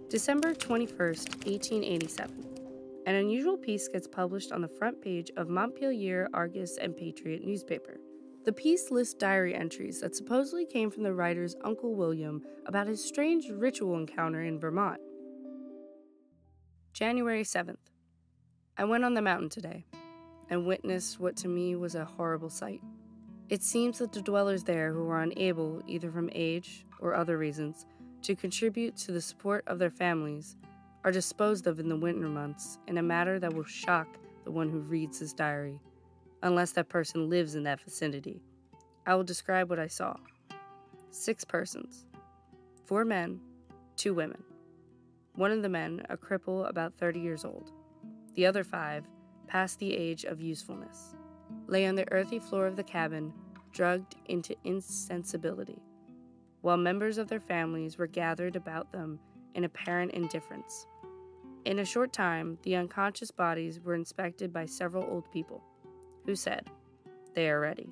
December 21st, 1887. An unusual piece gets published on the front page of Montpelier, Argus, and Patriot newspaper. The piece lists diary entries that supposedly came from the writer's Uncle William about his strange ritual encounter in Vermont. January 7th. I went on the mountain today and witnessed what to me was a horrible sight. It seems that the dwellers there who are unable, either from age or other reasons, to contribute to the support of their families are disposed of in the winter months in a manner that will shock the one who reads this diary, unless that person lives in that vicinity. I will describe what I saw. 6 persons, 4 men, 2 women. One of the men, a cripple about 30 years old. The other 5, past the age of usefulness, lay on the earthy floor of the cabin, drugged into insensibility, while members of their families were gathered about them in apparent indifference. In a short time, the unconscious bodies were inspected by several old people, who said, "They are ready."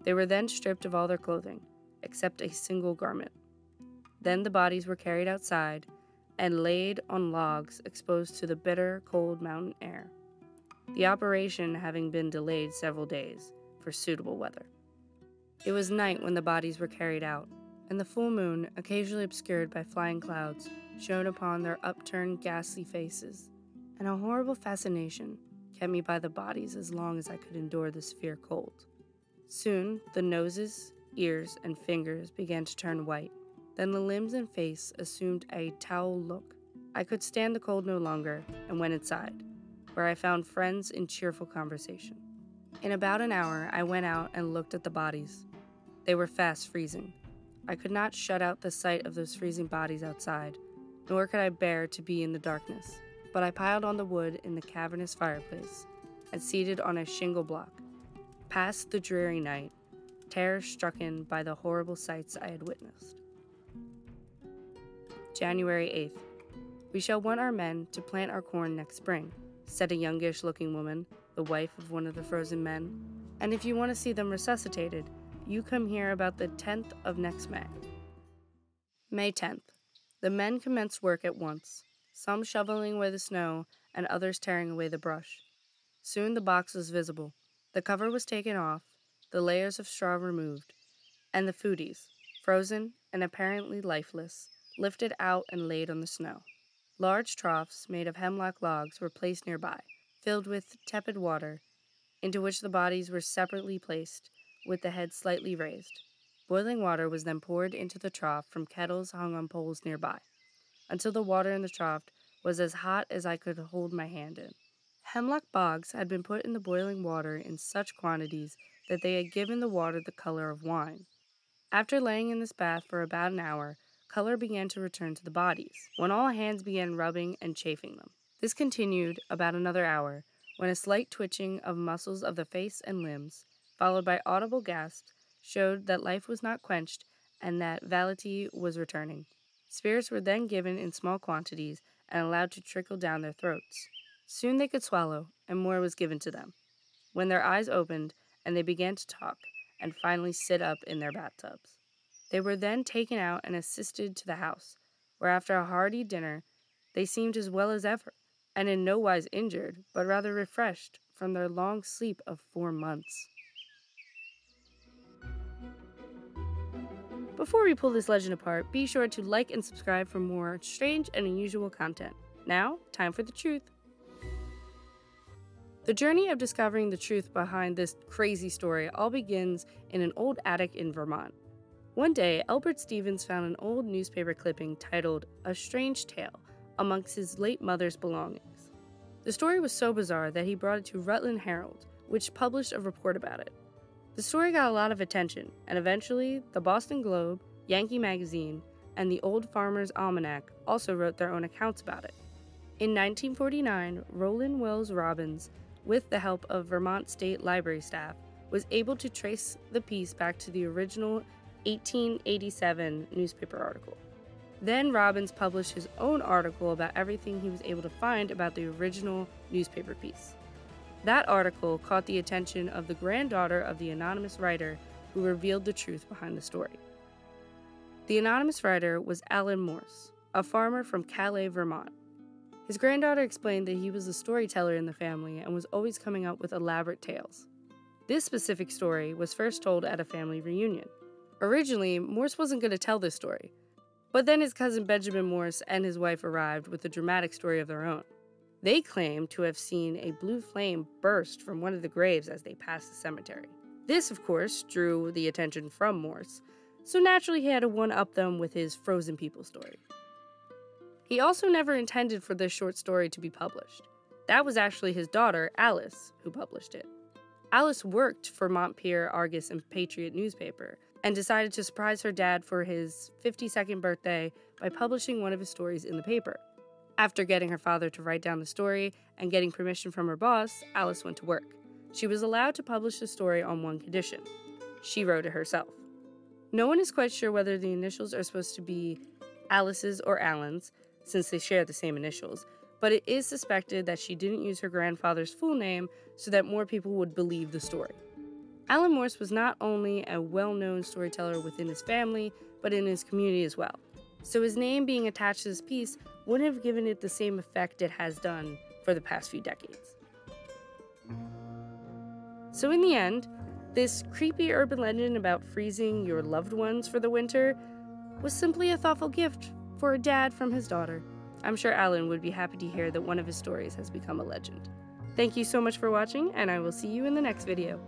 They were then stripped of all their clothing, except a single garment. Then the bodies were carried outside and laid on logs exposed to the bitter, cold mountain air, the operation having been delayed several days for suitable weather. It was night when the bodies were carried out, and the full moon, occasionally obscured by flying clouds, shone upon their upturned, ghastly faces, and a horrible fascination kept me by the bodies as long as I could endure the severe cold. Soon, the noses, ears, and fingers began to turn white. Then the limbs and face assumed a towel look. I could stand the cold no longer and went inside, where I found friends in cheerful conversation. In about an hour, I went out and looked at the bodies. They were fast freezing. I could not shut out the sight of those freezing bodies outside, nor could I bear to be in the darkness. But I piled on the wood in the cavernous fireplace, and seated on a shingle block, passed the dreary night, terror-stricken by the horrible sights I had witnessed. January 8th. We shall want our men to plant our corn next spring, said a youngish-looking woman, the wife of one of the frozen men. And if you want to see them resuscitated, you come here about the 10th of next May. May 10th. The men commenced work at once, some shoveling away the snow and others tearing away the brush. Soon the box was visible. The cover was taken off, the layers of straw removed, and the foodies, frozen and apparently lifeless, lifted out and laid on the snow. Large troughs made of hemlock logs were placed nearby, filled with tepid water, into which the bodies were separately placed, with the head slightly raised. Boiling water was then poured into the trough from kettles hung on poles nearby, until the water in the trough was as hot as I could hold my hand in. Hemlock bogs had been put in the boiling water in such quantities that they had given the water the color of wine. After laying in this bath for about an hour, color began to return to the bodies, when all hands began rubbing and chafing them. This continued about another hour, when a slight twitching of muscles of the face and limbs, followed by audible gasps, showed that life was not quenched and that vitality was returning. Spirits were then given in small quantities and allowed to trickle down their throats. Soon they could swallow, and more was given to them, when their eyes opened and they began to talk and finally sit up in their bathtubs. They were then taken out and assisted to the house, where after a hearty dinner they seemed as well as ever, and in no wise injured, but rather refreshed from their long sleep of 4 months. Before we pull this legend apart, be sure to like and subscribe for more strange and unusual content. Now, time for the truth. The journey of discovering the truth behind this crazy story all begins in an old attic in Vermont. One day, Albert Stevens found an old newspaper clipping titled "A Strange Tale" amongst his late mother's belongings. The story was so bizarre that he brought it to Rutland Herald, which published a report about it. The story got a lot of attention, and eventually, the Boston Globe, Yankee Magazine, and the Old Farmer's Almanac also wrote their own accounts about it. In 1949, Rowland Wells Robbins, with the help of Vermont State Library staff, was able to trace the piece back to the original 1887 newspaper article. Then Robbins published his own article about everything he was able to find about the original newspaper piece. That article caught the attention of the granddaughter of the anonymous writer who revealed the truth behind the story. The anonymous writer was Alan Morse, a farmer from Calais, Vermont. His granddaughter explained that he was a storyteller in the family and was always coming up with elaborate tales. This specific story was first told at a family reunion. Originally, Morse wasn't going to tell this story, but then his cousin Benjamin Morse and his wife arrived with a dramatic story of their own. They claimed to have seen a blue flame burst from one of the graves as they passed the cemetery. This, of course, drew the attention from Morse, so naturally he had to one-up them with his frozen people story. He also never intended for this short story to be published. That was actually his daughter, Alice, who published it. Alice worked for Montpelier, Argus, and Patriot newspaper, and decided to surprise her dad for his 52nd birthday by publishing one of his stories in the paper. After getting her father to write down the story and getting permission from her boss, Alice went to work. She was allowed to publish the story on one condition. She wrote it herself. No one is quite sure whether the initials are supposed to be Alice's or Alan's, since they share the same initials, but it is suspected that she didn't use her grandfather's full name so that more people would believe the story. Alan Morse was not only a well-known storyteller within his family, but in his community as well. So his name being attached to this piece wouldn't have given it the same effect it has done for the past few decades. So in the end, this creepy urban legend about freezing your loved ones for the winter was simply a thoughtful gift for a dad from his daughter. I'm sure Alan would be happy to hear that one of his stories has become a legend. Thank you so much for watching, and I will see you in the next video.